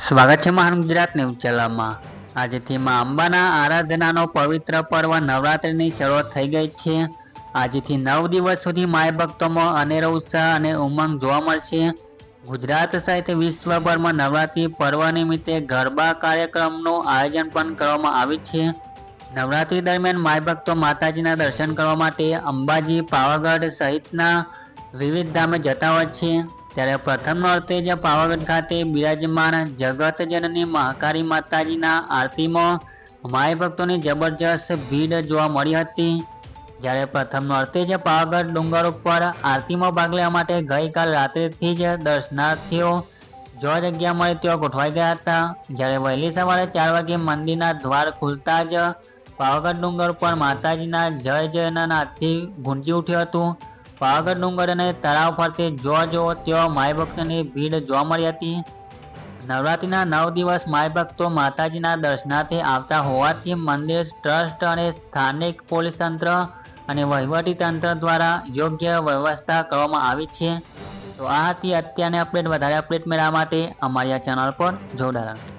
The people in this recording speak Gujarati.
સ્વાગત છે મહાન ગુજરાત ન્યૂઝ ચેનલમાં। આજથી માં અંબાના આરાધનાનો પવિત્ર પર્વ નવરાત્રિની શરૂઆત થઈ ગઈ છે। આજથી 9 દિવસ સુધી માય ભક્તોમાં અનેરો ઉત્સાહ અને ઉમંગ જોવા મળશે। ગુજરાત સહિત વિશ્વભરમાં નવરાત્રિ પર્વ નિમિત્તે ગરબા કાર્યક્રમનું આયોજન પણ કરવામાં આવ્યું છે। નવરાત્રિ દરમિયાન માય ભક્તો માતાજીના દર્શન કરવા માટે અંબાજી, પાવાગઢ સહિતના વિવિધ ધામે જતા હોય છે। ત્યારે પ્રથમ નોરતે જ પાવાગઢ ખાતે બિરાજમાન જગતજનની મહાકાળી માતાજીના આરતીમાં માય ભક્તોની જબરજસ્ત ભીડ જોવા મળી હતી। જ્યારે પ્રથમ નોરતે જ પાવાગઢ ડુંગર ઉપર આરતીમાં ભાગ લેવા માટે ગઈકાલ રાત્રેથી જ દર્શનાર્થીઓ જો જગ્યા મળે ત્યાં ગોઠવાઈ ગયા હતા। જ્યારે વહેલી સવારે 4 વાગે મંદિરના દ્વાર ખુલતા જ પાવાગઢ ડુંગર પર માતાજીના જય જયના નાદથી ગુંજી ઉઠ્યું હતું। પાવાગઢ ડુંગર અને તળાવ ફરતે જો ત્યાં માય ભક્તોની ભીડ જોવા મળી હતી। નવરાત્રિના 9 દિવસ માય ભક્તો માતાજીના દર્શનાર્થે આવતા હોવાથી મંદિર ટ્રસ્ટ અને સ્થાનિક પોલીસ તંત્ર અને વહીવટી તંત્ર દ્વારા યોગ્ય વ્યવસ્થા કરવામાં આવી છે। તો આ હતી અત્યારની અપડેટ। વધારે અપડેટ મેળવવા માટે અમારી આ ચેનલ પર જોડાયેલા